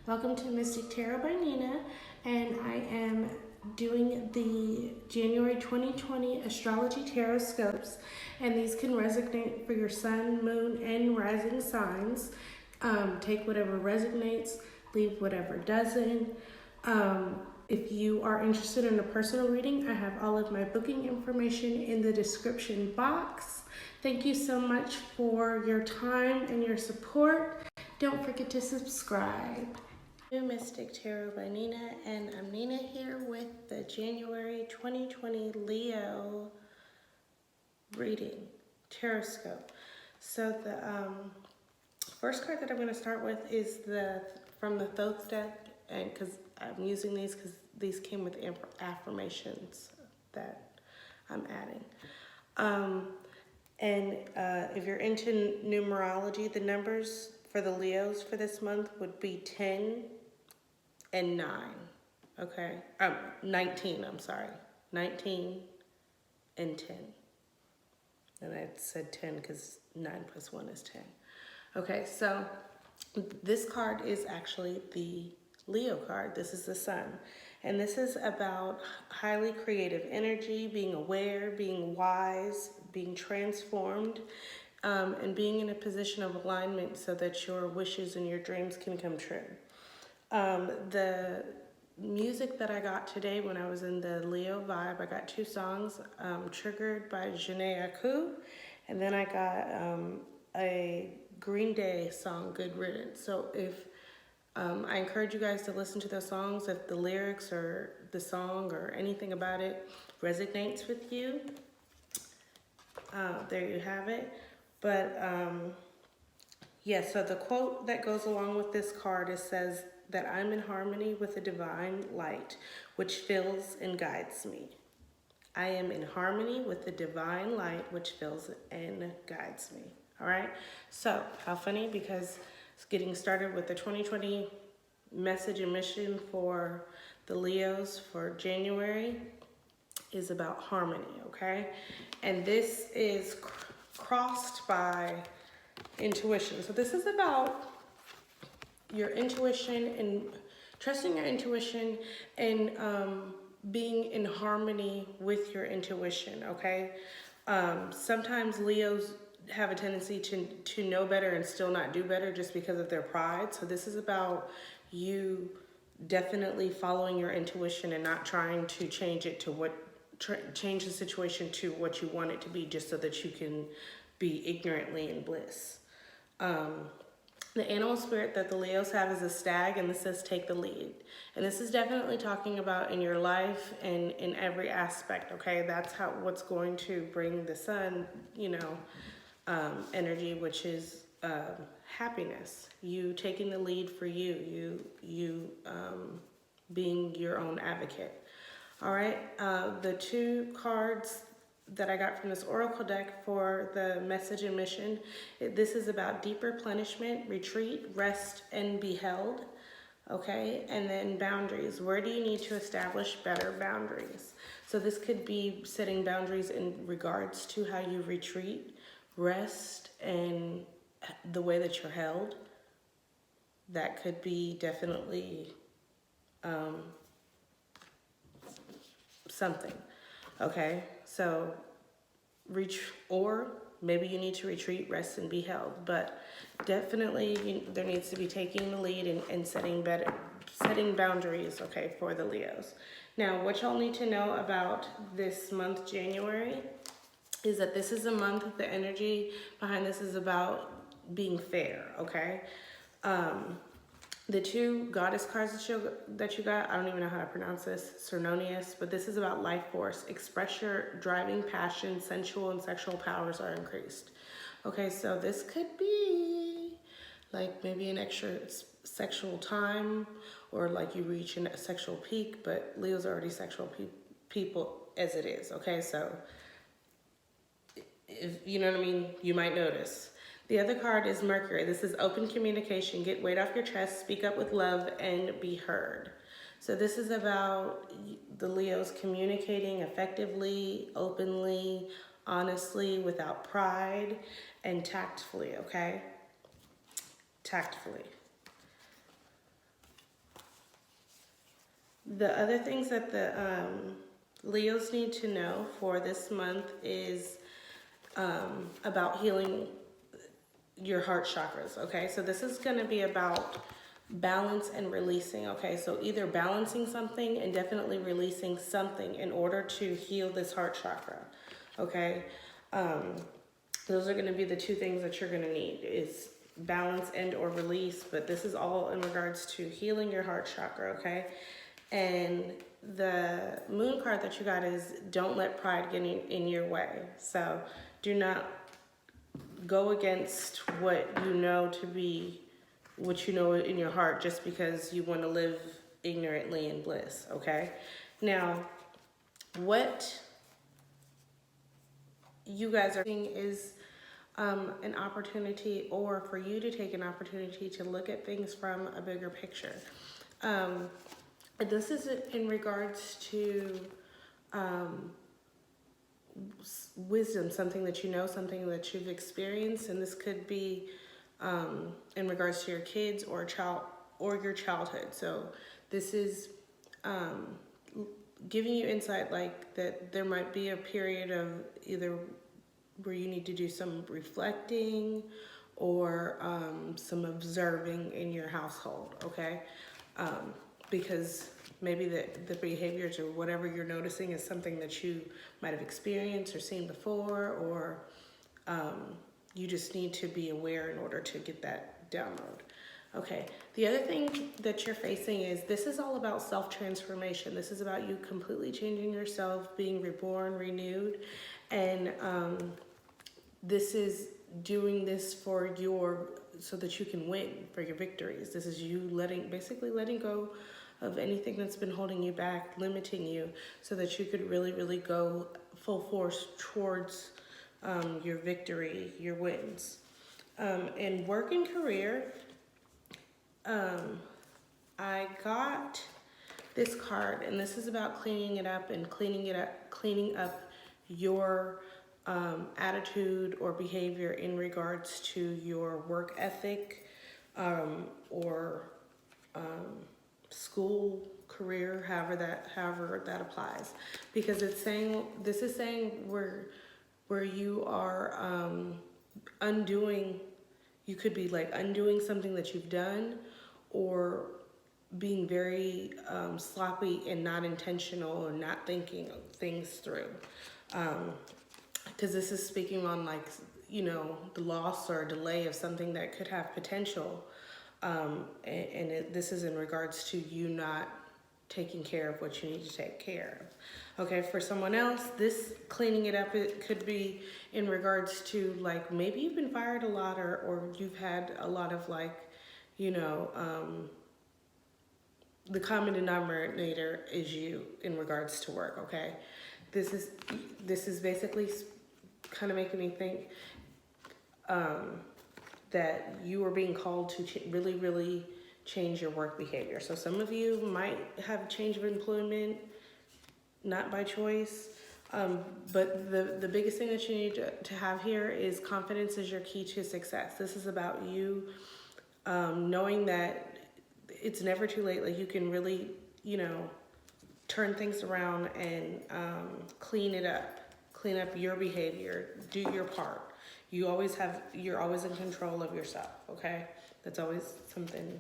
Welcome to Mystic Tarot by Nina, and I am doing the January 2020 Astrology Tarot Scopes, and these can resonate for your sun, moon, and rising signs. Take whatever resonates, leave whatever doesn't. If you are interested in a personal reading, I have all of my booking information in the description box. Thank you so much for your time and your support. Don't forget to subscribe. New Mystic Tarot by Nina, and I'm Nina here with the January 2020 Leo reading, Taroscope. So the first card that I'm going to start with is from the Thoth deck, and because I'm using these because these came with affirmations that I'm adding. If you're into numerology, the numbers for the Leos for this month would be 10 and 9, okay? 19, I'm sorry. 19 and 10. And I said 10 because 9 plus 1 is 10. Okay, so this card is actually the Leo card. This is the sun. And this is about highly creative energy, being aware, being wise, being transformed, and being in a position of alignment so that your wishes and your dreams can come true. The music that I got today when I was in the Leo vibe, I got 2 songs, Triggered by Janae Aku, and then I got a Green Day song, Good Riddance. So I encourage you guys to listen to those songs if the lyrics or the song or anything about it resonates with you. There you have it. But yeah, so the quote that goes along with this card says that I'm in harmony with the divine light, which fills and guides me. I am in harmony with the divine light, which fills and guides me. All right. So how funny, because it's getting started with the 2020 message and mission for the Leos for January is about harmony. Okay. And this is crossed by intuition. So this is about your intuition and trusting your intuition and being in harmony with your intuition, okay? Sometimes Leos have a tendency to know better and still not do better just because of their pride. So this is about you definitely following your intuition and not trying to change it to change the situation to what you want it to be just so that you can be ignorantly in bliss. The animal spirit that the Leos have is a stag, and this says take the lead. And this is definitely talking about in your life and in every aspect, okay? That's what's going to bring the sun, energy, which is happiness. You taking the lead for you being your own advocate. All right, the 2 cards that I got from this oracle deck for the message and mission. This is about deep replenishment, retreat, rest, and be held. Okay, and then boundaries. Where do you need to establish better boundaries? So this could be setting boundaries in regards to how you retreat, rest, and the way that you're held. That could be definitely something. Okay, so or maybe you need to retreat, rest, and be held. But definitely there needs to be taking the lead and setting boundaries, okay, for the Leos. Now, what y'all need to know about this month, January, is that this is a month, the energy behind this is about being fair, okay? The 2 goddess cards that you got, I don't even know how to pronounce this, Cernonius, but this is about life force. Express your driving passion, sensual and sexual powers are increased. Okay, so this could be like maybe an extra sexual time, or like you reach a sexual peak, but Leo's already sexual people as it is, okay? So, if you know what I mean, you might notice. The other card is Mercury. This is open communication. Get weight off your chest, speak up with love, and be heard. So this is about the Leos communicating effectively, openly, honestly, without pride, and tactfully, okay? Tactfully. The other things that the Leos need to know for this month is about healing your heart chakras, okay? So this is going to be about balance and releasing, okay? So either balancing something and definitely releasing something in order to heal this heart chakra, okay? Those are going to be the two things that you're going to need is balance and or release, but this is all in regards to healing your heart chakra, okay? And the moon card that you got is don't let pride get in your way. So do not go against what you know to be, what you know in your heart just because you want to live ignorantly in bliss, okay? Now, what you guys are seeing is an opportunity, or for you to take an opportunity to look at things from a bigger picture. This is in regards to wisdom, something that you know, something that you've experienced, and this could be in regards to your kids or child or your childhood. So this is giving you insight like that there might be a period of either where you need to do some reflecting or some observing in your household, okay? Because maybe the behaviors or whatever you're noticing is something that you might have experienced or seen before, or you just need to be aware in order to get that download. Okay, the other thing that you're facing is this is all about self-transformation. This is about you completely changing yourself, being reborn, renewed, and this is doing this for so that you can win, for your victories. This is you basically letting go of anything that's been holding you back, limiting you, so that you could really, really go full force towards your victory, your wins. In work and career, I got this card, and this is about cleaning it up and cleaning up your attitude or behavior in regards to your work ethic or school, career, however that applies, because this is saying where you are undoing. You could be like undoing something that you've done, or being very sloppy and not intentional, or not thinking things through. Because this is speaking on, like, you know, the loss or delay of something that could have potential. This is in regards to you not taking care of what you need to take care of. Okay, for someone else, this cleaning it up, it could be in regards to, like, maybe you've been fired a lot, or you've had a lot of, like, you know, the common denominator is you in regards to work, okay? This is basically kind of making me think that you are being called to really, really change your work behavior. So some of you might have a change of employment, not by choice, but the biggest thing that you need to have here is confidence is your key to success. This is about you knowing that it's never too late. Like, you can really, you know, turn things around and clean up your behavior, do your part. You're always in control of yourself, okay? That's always something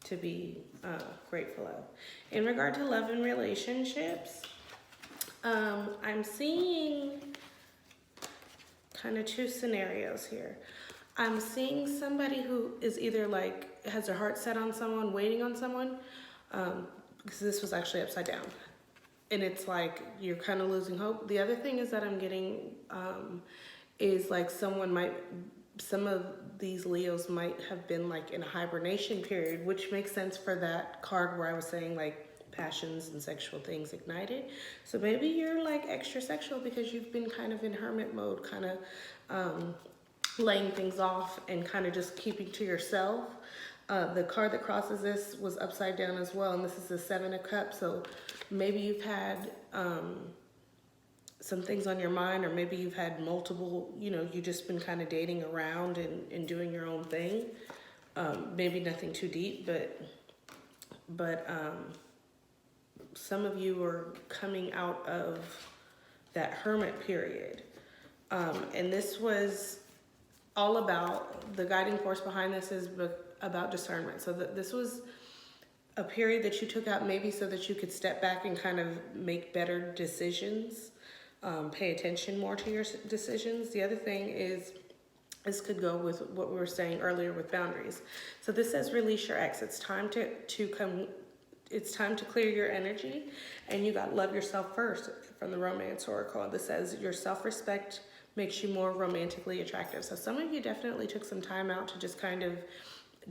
to be grateful of. In regard to love and relationships, I'm seeing kind of two scenarios here. I'm seeing somebody who is either like has their heart set on someone, waiting on someone, because this was actually upside down. And it's like you're kind of losing hope. The other thing is that I'm getting is like some of these Leos might have been like in a hibernation period, which makes sense for that card where I was saying like passions and sexual things ignited. So maybe you're like extra sexual because you've been kind of in hermit mode, kind of laying things off and kind of just keeping to yourself. The card that crosses this was upside down as well, and this is the 7 of Cups. So maybe you've had some things on your mind, or maybe you've had multiple, you know, you've just been kind of dating around and doing your own thing. Maybe nothing too deep, but some of you are coming out of that hermit period. And this was all about, the guiding force behind this is about discernment. So this was a period that you took out maybe so that you could step back and kind of make better decisions, pay attention more to your decisions. The other thing is, this could go with what we were saying earlier with boundaries. So this says release your ex. It's time it's time to clear your energy, and you got love yourself first from the Romance Oracle. This says your self-respect makes you more romantically attractive. So some of you definitely took some time out to just kind of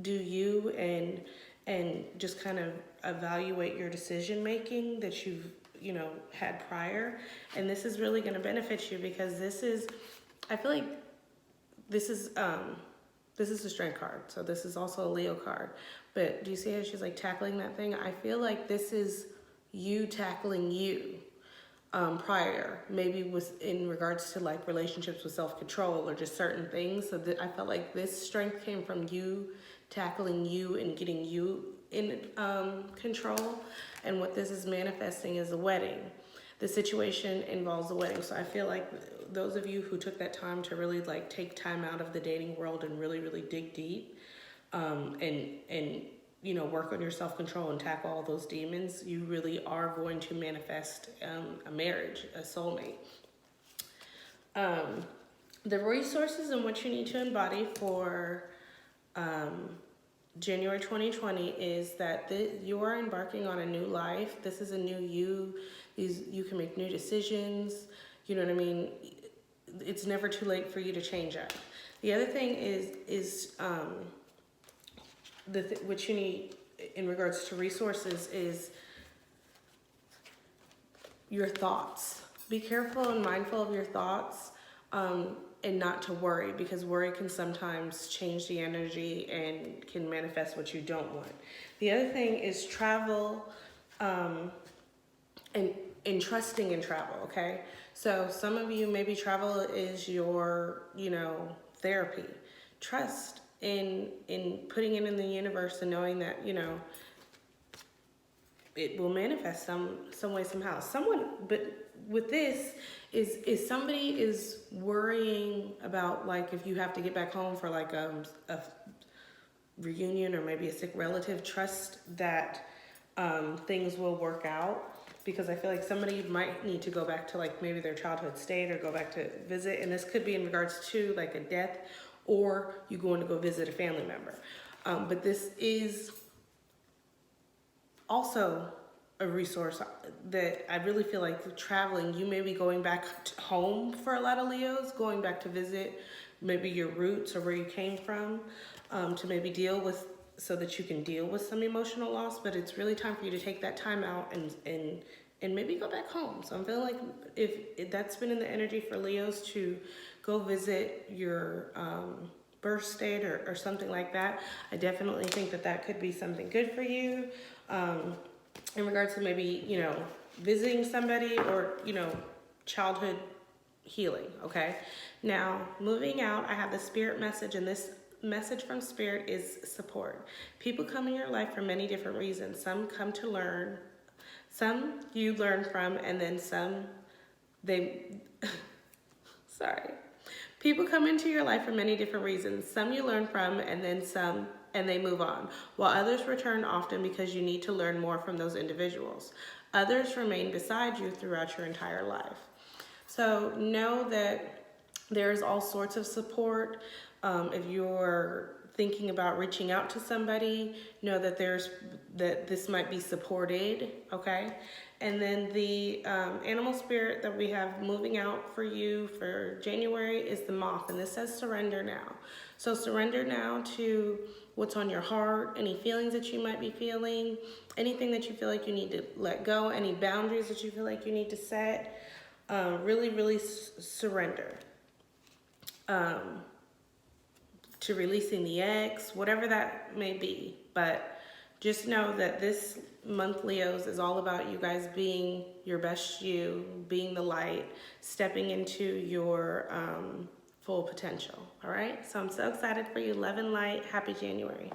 do you and just kind of evaluate your decision making that you've had prior. And this is really going to benefit you, because this is, I feel like this is a Strength card. So this is also a Leo card. But do you see how she's like tackling that thing? I feel like this is you tackling you prior, maybe in regards to like relationships with self-control or just certain things. So I felt like this strength came from you tackling you and getting you in control. And what this is manifesting is a wedding. The situation involves a wedding. So I feel like those of you who took that time to really like take time out of the dating world and really, really dig deep, and work on your self-control and tackle all those demons, you really are going to manifest a marriage, a soulmate. The resources and what you need to embody for January 2020 is that you are embarking on a new life. This is a new you. You can make new decisions. You know what I mean? It's never too late for you to change up. The other thing is what you need in regards to resources is your thoughts. Be careful and mindful of your thoughts, and not to worry, because worry can sometimes change the energy and can manifest what you don't want. The other thing is travel, and trusting in travel, okay? So some of you, maybe travel is your, therapy. Trust in putting it in the universe and knowing that, it will manifest some way, somehow. But with this is somebody is worrying about, like, if you have to get back home for like a reunion or maybe a sick relative. Trust that things will work out, because I feel like somebody might need to go back to like maybe their childhood state or go back to visit. And this could be in regards to like a death, or you going to go visit a family member. But this is also a resource that I really feel like traveling, you may be going back home for a lot of Leos, going back to visit maybe your roots or where you came from, to maybe deal with, so that you can deal with some emotional loss. But it's really time for you to take that time out and maybe go back home. So I'm feeling like if that's been in the energy for Leos, to go visit your birth state or something like that, I definitely think that could be something good for you. In regards to maybe, visiting somebody or, childhood healing, okay? Now, moving out, I have the spirit message, and this message from spirit is support. People come in your life for many different reasons. Some come to learn, some you learn from, and then some sorry. People come into your life for many different reasons. Some you learn from, and then some, and they move on, while others return often because you need to learn more from those individuals. Others remain beside you throughout your entire life. So know that there's all sorts of support. If you're thinking about reaching out to somebody, know that this might be supported, okay? And then the animal spirit that we have moving out for you for January is the moth, and this says surrender now. So surrender now to what's on your heart, any feelings that you might be feeling, anything that you feel like you need to let go, any boundaries that you feel like you need to set. Really, really surrender to releasing the ex, whatever that may be. But just know that this month, Leos, is all about you guys being your best you, being the light, stepping into your full potential. All right? So I'm so excited for you. Love and light. Happy January.